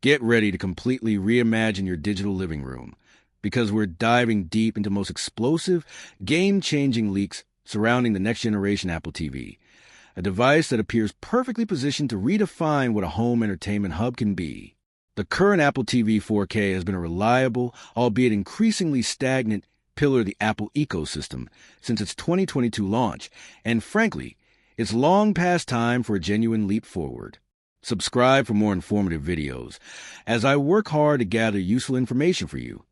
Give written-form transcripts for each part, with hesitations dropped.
Get ready to completely reimagine your digital living room, because we're diving deep into the most explosive, game-changing leaks surrounding the next-generation Apple TV, a device that appears perfectly positioned to redefine what a home entertainment hub can be. The current Apple TV 4K has been a reliable, albeit increasingly stagnant, pillar of the Apple ecosystem since its 2022 launch, and frankly, it's long past time for a genuine leap forward. Subscribe for more informative videos, as I work hard to gather useful information for you.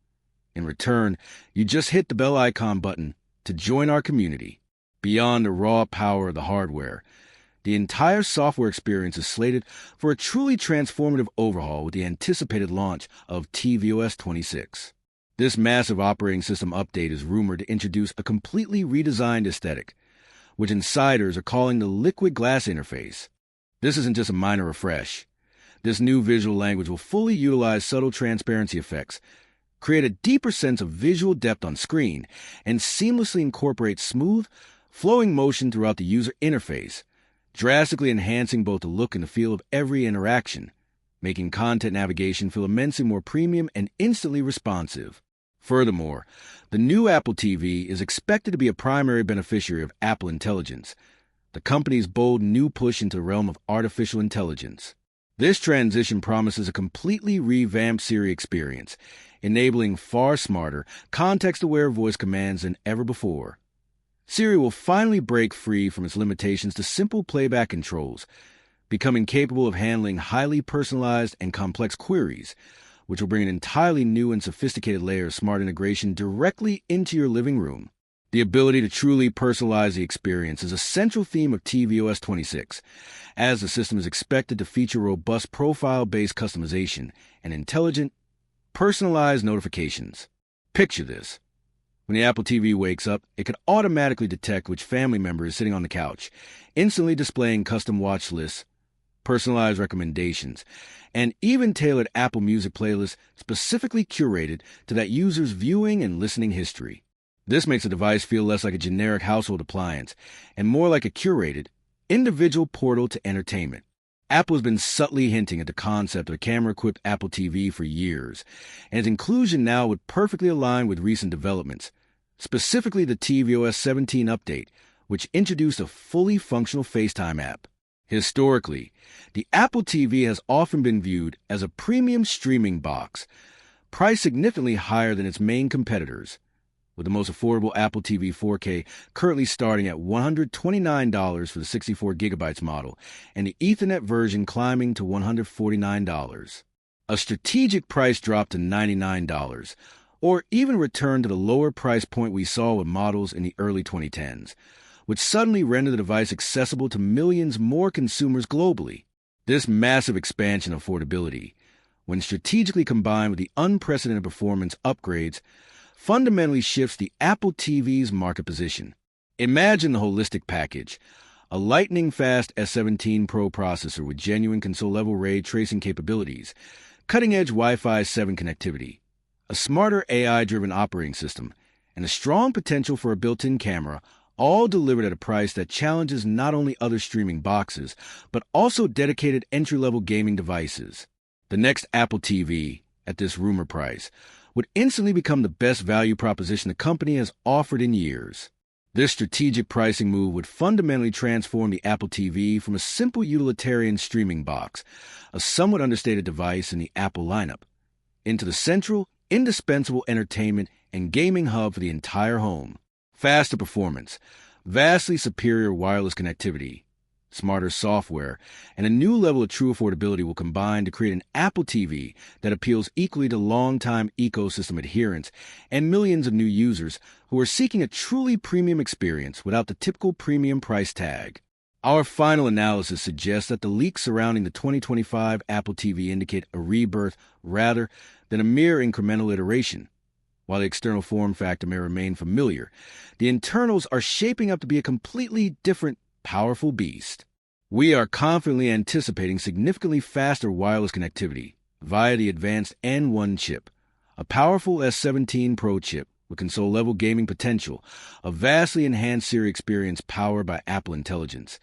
In return, you just hit the bell icon button to join our community. Beyond the raw power of the hardware, the entire software experience is slated for a truly transformative overhaul with the anticipated launch of tvOS 26. This massive operating system update is rumored to introduce a completely redesigned aesthetic, which insiders are calling the liquid glass interface. This isn't just a minor refresh. This new visual language will fully utilize subtle transparency effects, create a deeper sense of visual depth on screen, and seamlessly incorporate smooth, flowing motion throughout the user interface, drastically enhancing both the look and the feel of every interaction, making content navigation feel immensely more premium and instantly responsive. Furthermore, the new Apple TV is expected to be a primary beneficiary of Apple Intelligence, the company's bold new push into the realm of artificial intelligence. This transition promises a completely revamped Siri experience, enabling far smarter, context-aware voice commands than ever before. Siri will finally break free from its limitations to simple playback controls, becoming capable of handling highly personalized and complex queries, which will bring an entirely new and sophisticated layer of smart integration directly into your living room. The ability to truly personalize the experience is a central theme of tvOS 26, as the system is expected to feature robust profile-based customization and intelligent, personalized notifications. Picture this. When the Apple TV wakes up, it can automatically detect which family member is sitting on the couch, instantly displaying custom watch lists, personalized recommendations, and even tailored Apple Music playlists specifically curated to that user's viewing and listening history. This makes the device feel less like a generic household appliance and more like a curated, individual portal to entertainment. Apple has been subtly hinting at the concept of a camera-equipped Apple TV for years, and its inclusion now would perfectly align with recent developments, specifically the tvOS 17 update, which introduced a fully functional FaceTime app. Historically, the Apple TV has often been viewed as a premium streaming box, priced significantly higher than its main competitors, with the most affordable Apple TV 4K currently starting at $129 for the 64GB model, and the Ethernet version climbing to $149. A strategic price drop to $99, or even return to the lower price point we saw with models in the early 2010s, which suddenly rendered the device accessible to millions more consumers globally. This massive expansion of affordability, when strategically combined with the unprecedented performance upgrades, fundamentally shifts the Apple TV's market position. Imagine the holistic package: a lightning-fast S17 Pro processor with genuine console-level ray tracing capabilities, cutting-edge Wi-Fi 7 connectivity, a smarter AI-driven operating system, and a strong potential for a built-in camera, all delivered at a price that challenges not only other streaming boxes, but also dedicated entry-level gaming devices. The next Apple TV, at this rumor price, would instantly become the best value proposition the company has offered in years. This strategic pricing move would fundamentally transform the Apple TV from a simple utilitarian streaming box, a somewhat understated device in the Apple lineup, into the central, indispensable entertainment and gaming hub for the entire home. Faster performance, vastly superior wireless connectivity, smarter software, and a new level of true affordability will combine to create an Apple TV that appeals equally to longtime ecosystem adherents and millions of new users who are seeking a truly premium experience without the typical premium price tag. Our final analysis suggests that the leaks surrounding the 2025 Apple TV indicate a rebirth rather than a mere incremental iteration. While the external form factor may remain familiar, the internals are shaping up to be a completely different, powerful beast. We are confidently anticipating significantly faster wireless connectivity via the advanced N1 chip, a powerful S17 Pro chip with console-level gaming potential, a vastly enhanced Siri experience powered by Apple Intelligence,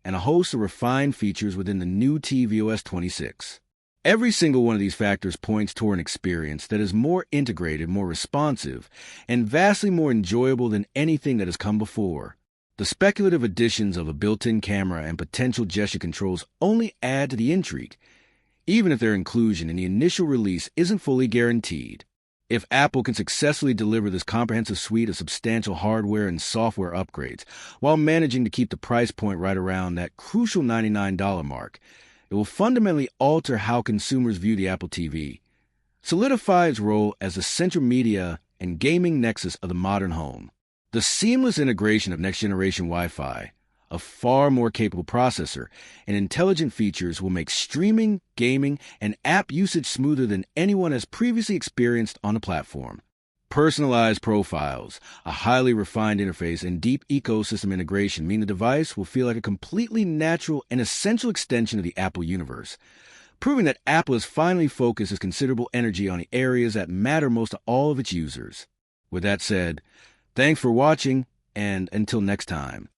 and a host of refined features within the new tvOS 26. Every single one of these factors points toward an experience that is more integrated, more responsive, and vastly more enjoyable than anything that has come before. The speculative additions of a built-in camera and potential gesture controls only add to the intrigue, even if their inclusion in the initial release isn't fully guaranteed. If Apple can successfully deliver this comprehensive suite of substantial hardware and software upgrades, while managing to keep the price point right around that crucial $99 mark, it will fundamentally alter how consumers view the Apple TV, solidify its role as the central media and gaming nexus of the modern home. The seamless integration of next-generation Wi-Fi, a far more capable processor, and intelligent features will make streaming, gaming, and app usage smoother than anyone has previously experienced on the platform. Personalized profiles, a highly refined interface, and deep ecosystem integration mean the device will feel like a completely natural and essential extension of the Apple universe, proving that Apple has finally focused its considerable energy on the areas that matter most to all of its users. With that said, thanks for watching, and until next time.